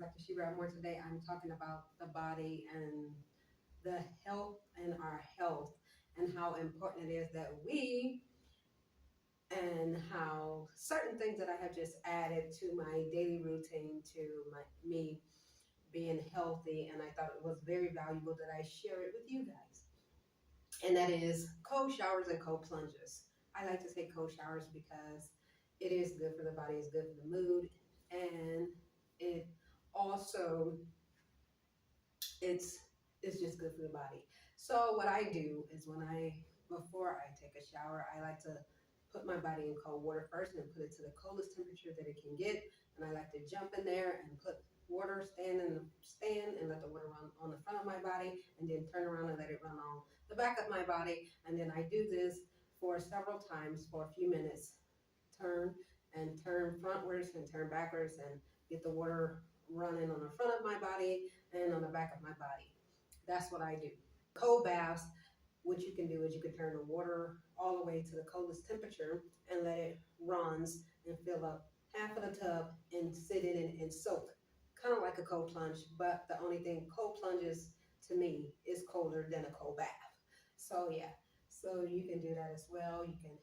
Dr. Shira. More today, I'm talking about the body and the health and our health and how important it is that we and how certain things that I have just added to my daily routine to me being healthy. And I thought it was very valuable that I share it with you guys. And that is cold showers and cold plunges. I like to take cold showers because it is good for the body, it's good for the mood, and it also it's it's just good for the body. So what I do is before I take a shower, I like to put my body in cold water first and put it to the coldest temperature that it can get. And I like to jump in there and put water, stand and let the water run on the front of my body, and then turn around and let it run on the back of my body. And then I do this for several times for a few minutes. Turn and turn frontwards and turn backwards and get the water running on the front of my body and on the back of my body. That's what I do. Cold baths, what you can do is you can turn the water all the way to the coldest temperature and let it runs and fill up half of the tub and sit in it and soak. Kind of like a cold plunge, but the only thing, cold plunges to me is colder than a cold bath. So yeah, so you can do that as well. You can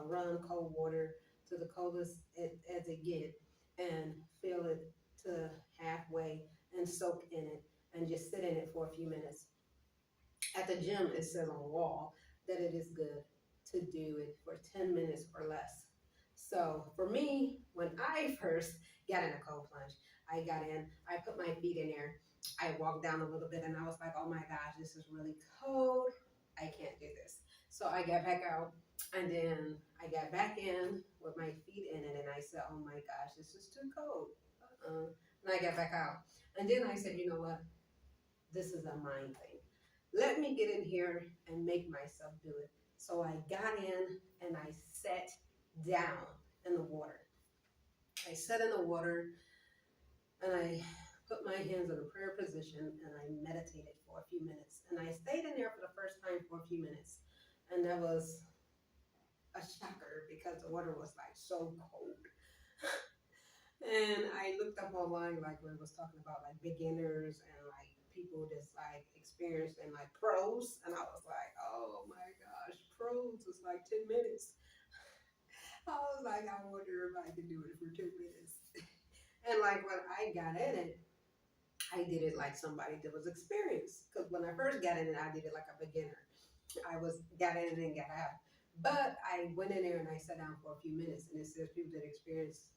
run cold water to the coldest as it get and fill it to halfway and soak in it and just sit in it for a few minutes. At the gym, it says on the wall that it is good to do it for 10 minutes or less. So for me, when I first got in a cold plunge, I got in, I put my feet in there, I walked down a little bit, and I was like, oh my gosh, this is really cold. I can't do this. So I got back out, and then I got back in with my feet in it, and I said, oh my gosh, this is too cold. And I got back out. And then I said, you know what? This is a mind thing. Let me get in here and make myself do it. So I got in and I sat down in the water. I sat in the water and I put my hands in a prayer position and I meditated for a few minutes. And I stayed in there for the first time for a few minutes. And that was a shocker because the water was like so cold. And I looked up online, like when it was talking about like beginners and like people that's like experienced and like pros. And I was like, oh my gosh, pros is like 10 minutes. I was like, I wonder if I can do it for 10 minutes. And like when I got in it, I did it like somebody that was experienced. Because when I first got in it, I did it like a beginner. Got in it and got out. But I went in there and I sat down for a few minutes, and it says people that experience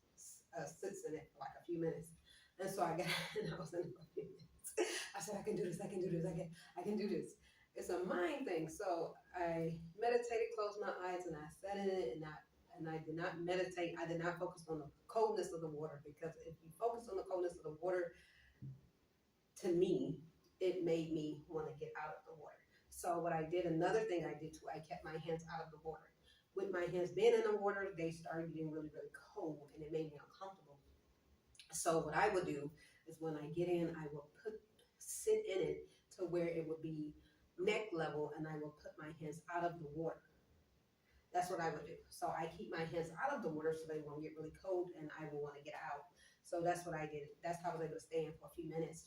sits in it for like a few minutes. And so I got and I was in it for a few minutes. I said, I can do this, I can do this, I can do this. It's a mind thing. So I meditated, closed my eyes, and I sat in it, and I did not meditate. I did not focus on the coldness of the water, because if you focus on the coldness of the water, to me, it made me want to get out of the water. So what I did, another thing I did too, I kept my hands out of the water. With my hands being in the water, they started getting really, really cold, and it made me uncomfortable. So what I would do is when I get in, I will sit in it to where it would be neck level, and I will put my hands out of the water. That's what I would do. So I keep my hands out of the water so they won't get really cold, and I will want to get out. So that's what I did. That's how I was able to stay in for a few minutes.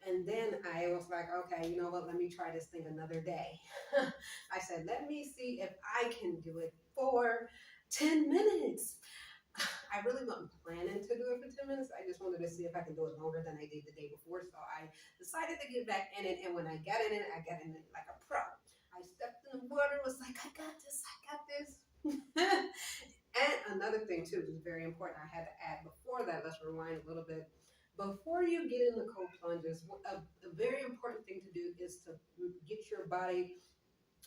And then I was like, okay, you know what? Let me try this thing another day. I said, let me see if I can do it for 10 minutes. I really wasn't planning to do it for 10 minutes. I just wanted to see if I can do it longer than I did the day before. So I decided to get back in it. And when I got in it, I got in it like a pro. I stepped in the water, was like, I got this, I got this. And another thing, too, is very important, I had to add before that, let's rewind a little bit. Before you get in the cold plunges, a very important thing to do is to get your body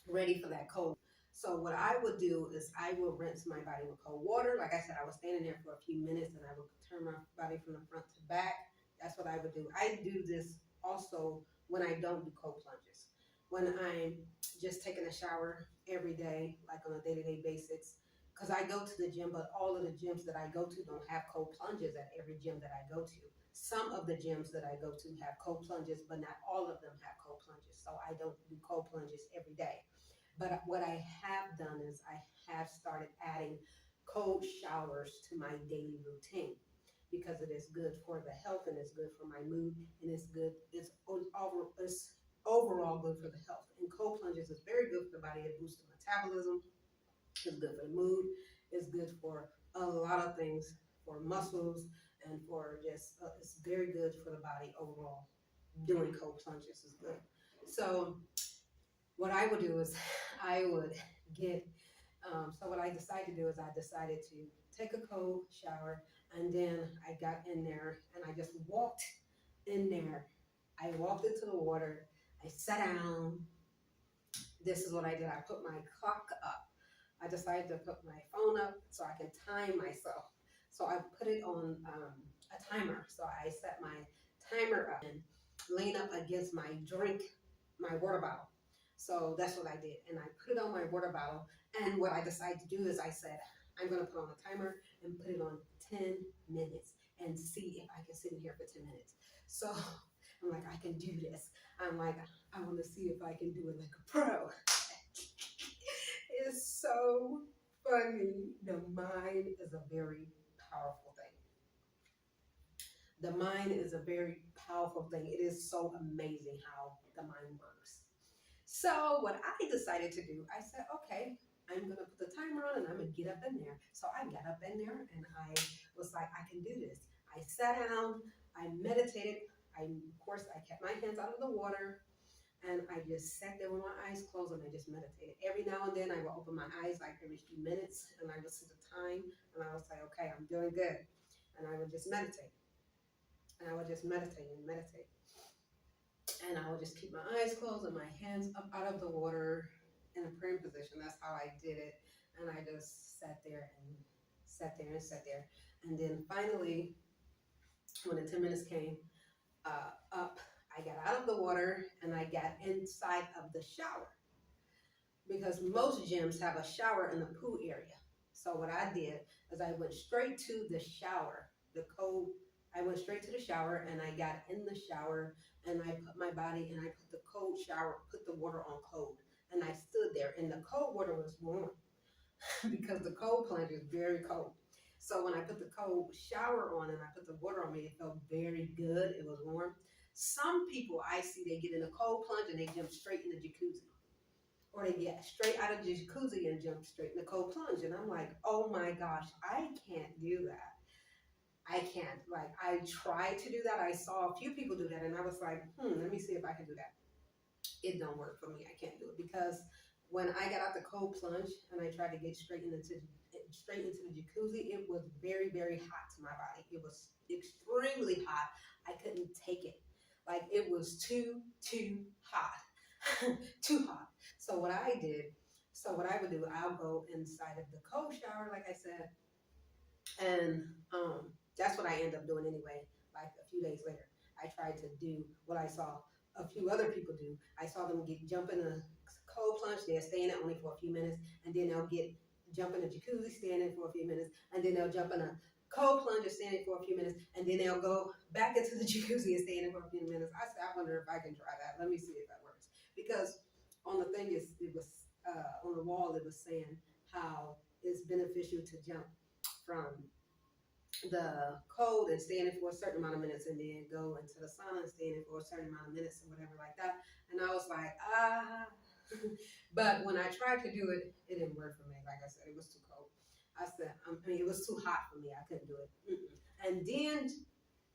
ready for that cold. So what I would do is I would rinse my body with cold water. Like I said, I was standing there for a few minutes and I would turn my body from the front to back. That's what I would do. I do this also when I don't do cold plunges. When I'm just taking a shower every day, like on a day-to-day basis, because I go to the gym, but all of the gyms that I go to don't have cold plunges at every gym that I go to. Some of the gyms that I go to have cold plunges, but not all of them have cold plunges. So I don't do cold plunges every day. But what I have done is I have started adding cold showers to my daily routine. because it is good for the health and it's good for my mood and it's good. It's overall good for the health. And cold plunges is very good for the body. It boosts the metabolism. It's good for the mood. It's good for a lot of things, for muscles and for just. It's very good for the body overall. Doing cold plunges is good. So what I would do is I would get so what I decided to do is I decided to take a cold shower, and then I got in there and I just walked in there. I walked into the water. I sat down. This is what I did. I put my clock up. I decided to put my phone up so I can time myself. So I put it on a timer. So I set my timer up and lean up against my drink, my water bottle. So that's what I did. And I put it on my water bottle. And what I decided to do is I said, I'm going to put on a timer and put it on 10 minutes and see if I can sit in here for 10 minutes. So I'm like, I can do this. I'm like, I want to see if I can do it like a pro. It's so funny. The mind is a very powerful thing. The mind is a very powerful thing. It is so amazing how the mind works. So what I decided to do, I said, okay, I'm gonna put the timer on and I'm gonna get up in there. So I got up in there and I was like, I can do this. I sat down, I meditated. Of course, I kept my hands out of the water. And I just sat there with my eyes closed and I just meditated. Every now and then I would open my eyes like every few minutes and I would see the time and I would say, okay, I'm doing good. And I would just meditate. And I would just meditate and meditate. And I would just keep my eyes closed and my hands up out of the water in a praying position. That's how I did it. And I just sat there and sat there and sat there. And then finally, when the 10 minutes came up, I got out of the water and I got inside of the shower because most gyms have a shower in the pool area. So what I did is I went straight to the shower, I went straight to the shower and I got in the shower and I put my body and I put the cold shower, put the water on cold. And I stood there and the cold water was warm because the cold plunge is very cold. So when I put the cold shower on and I put the water on me, it felt very good. It was warm. Some people I see, they get in a cold plunge and they jump straight in the jacuzzi. Or they get straight out of the jacuzzi and jump straight in the cold plunge. And I'm like, oh my gosh, I can't do that. I can't. Like, I tried to do that. I saw a few people do that and I was like, let me see if I can do that. It don't work for me. I can't do it because when I got out the cold plunge and I tried to get straight into the jacuzzi, it was very, very hot to my body. It was extremely hot. I couldn't take it. Like it was too hot, too hot. So what I did, so what I would do, I'll go inside of the cold shower, like I said, and that's what I end up doing anyway. Like a few days later, I tried to do what I saw a few other people do. I saw them jump in a cold plunge. They'll stay in it only for a few minutes, and then they'll jump in a jacuzzi, stay in it for a few minutes, and then they'll jump in a cold plunge and stay in it for a few minutes, and then they'll go back into the jacuzzi and stay in it for a few minutes. I said, I wonder if I can try that. Let me see if that works. Because on the thing is, it was on the wall. It was saying how it's beneficial to jump from the cold and stay in it for a certain amount of minutes and then go into the sauna and stay in it for a certain amount of minutes or whatever like that. And I was like, but when I tried to do it, it didn't work for me. Like I said, it was too cold. I said, it was too hot for me. I couldn't do it. And then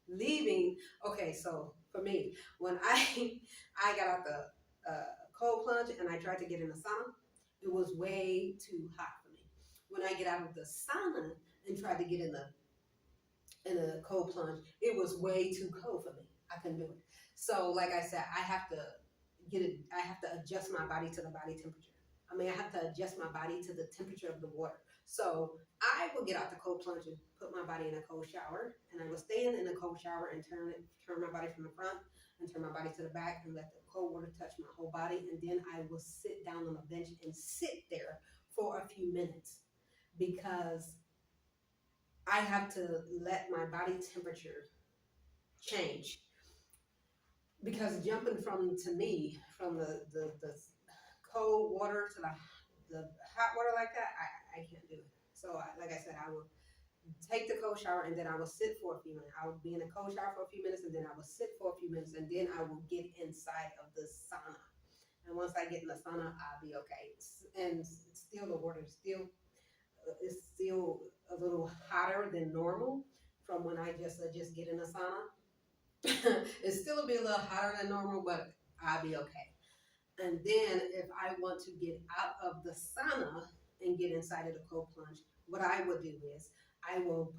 leaving, okay, so for me, when I got out the cold plunge and I tried to get in the sauna, it was way too hot for me. When I get out of the sauna and tried to get in a cold plunge, it was way too cold for me. I couldn't do it. So, like I said, I have to adjust my body to the body temperature. I have to adjust my body to the temperature of the water. So I will get out the cold plunge and put my body in a cold shower, and I will stand in a cold shower and turn my body from the front and turn my body to the back and let the cold water touch my whole body, and then I will sit down on a bench and sit there for a few minutes because I have to let my body temperature change. Because jumping from the cold water to the hot water like that, I can't do it. So like I said, I will take the cold shower, and then I will sit for a few minutes. I would be in a cold shower for a few minutes, and then I will sit for a few minutes, and then I will get inside of the sauna. And once I get in the sauna, I'll be okay. And still, the water is still a little hotter than normal from when I just get in the sauna. It's still a bit a little hotter than normal, but I'll be okay. And then if I want to get out of the sauna and get inside of the cold plunge, what I would do is I will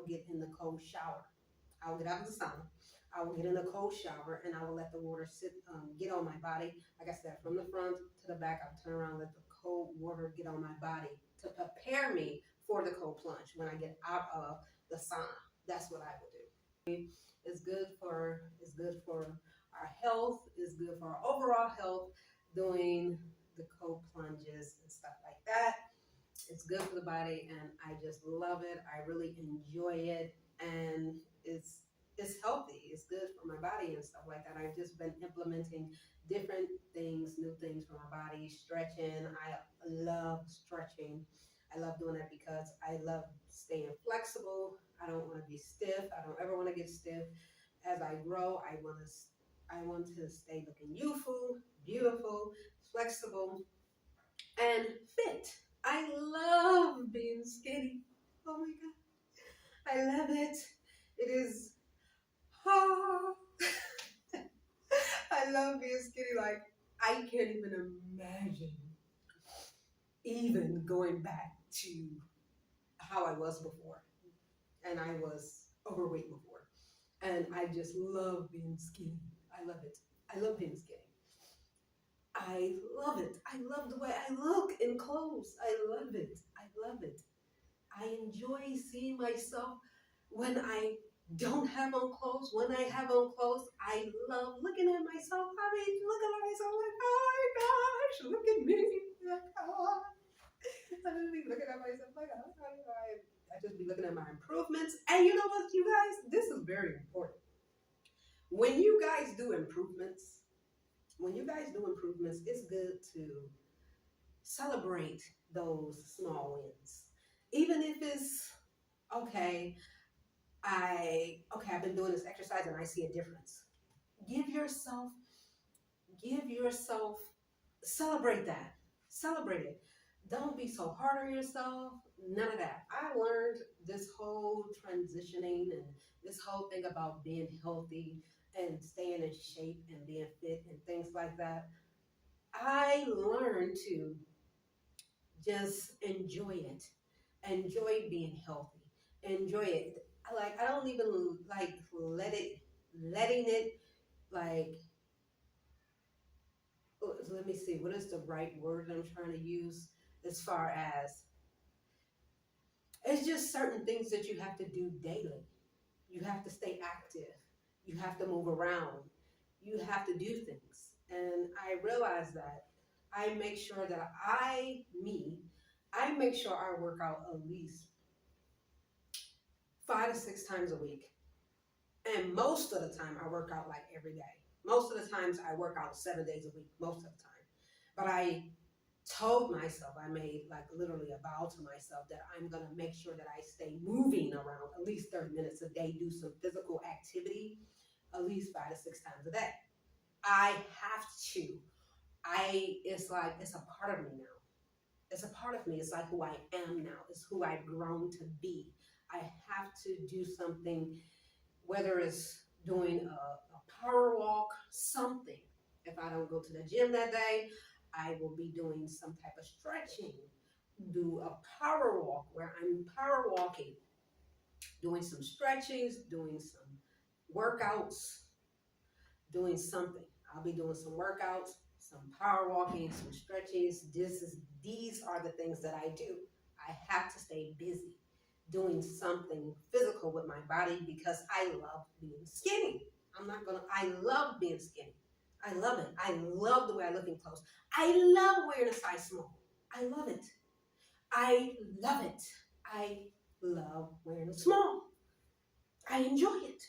get in the cold shower. I will get out of the sauna. I will get in the cold shower and I will let the water get on my body. Like I said, from the front to the back, I'll turn around, let the cold water get on my body to prepare me for the cold plunge when I get out of the sauna. That's what I would do. It's good for our health. It's good for our overall health doing the cold plunges and stuff like that. It's good for the body, and I just love it. I really enjoy it, and it's healthy. It's good for my body and stuff like that. I've just been implementing different things, new things for my body. Stretching. I love stretching. I love doing that because I love staying flexible. I don't want to be stiff. I don't ever want to get stiff. As I grow, I want to stay looking youthful, beautiful, flexible, and fit. I love being skinny. Oh my God. I love it. It is hard. I love being skinny. Like, I can't even imagine even going back to how I was before. And I was overweight before. And I just love being skinny. I love it. I love being skinny. I love it. I love the way I look in clothes. I love it. I love it. I enjoy seeing myself when I don't have on clothes. When I have on clothes, I love looking at myself. I mean, looking at myself like, oh my gosh, look at me. Like, oh. I just be looking at myself like, oh, I just be looking at my improvements. And you know what, you guys? This is very important. When you guys do improvements, it's good to celebrate those small wins. Even if it's okay, I've been doing this exercise and I see a difference. Give yourself, give yourself, celebrate that. Celebrate it. Don't be so hard on yourself. None of that. I learned this whole transitioning and this whole thing about being healthy and staying in shape and being fit and things like that. I learned to just enjoy it. Enjoy being healthy. Enjoy it. I don't even like letting it like let me see, what is the right word I'm trying to use as far as it's just certain things that you have to do daily. You have to stay active. You have to move around. You have to do things. And I realize that I make sure that I make sure I work out at least 5 to 6 times a week. And most of the time I work out like every day. Most of the times I work out 7 days a week, most of the time. But I told myself, I made like literally a vow to myself that I'm going to make sure that I stay moving around at least 30 minutes a day, do some physical activity at least 5 to 6 times a day. I have to. It's like, it's a part of me now. It's a part of me. It's like who I am now. It's who I've grown to be. I have to do something, whether it's doing a power walk, something. If I don't go to the gym that day, I will be doing some type of stretching, do a power walk where I'm power walking, doing some stretchings, doing some workouts, doing something. I'll be doing some workouts, some power walking, some stretches. These are the things that I do. I have to stay busy doing something physical with my body because I love being skinny. I love being skinny. I love it. I love the way I look in clothes. I love wearing a size small. I love it. I love it. I love wearing a small. I enjoy it.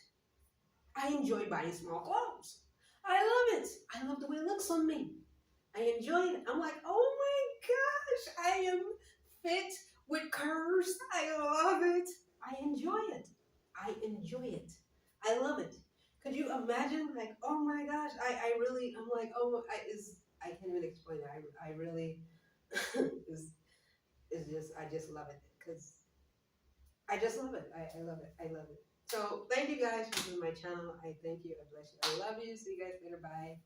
I enjoy buying small clothes. I love it. I love the way it looks on me. I enjoy it. I'm like, oh my gosh, I am fit with curves. I love it. I enjoy it. I enjoy it. I love it. Could you imagine? Like, oh my gosh, I really, I'm like, oh, I can't even explain it. I really, is just, I just love it because I just love it. I love it. I love it. So thank you guys for doing my channel. I thank you. I bless you. I love you. See you guys later. Bye.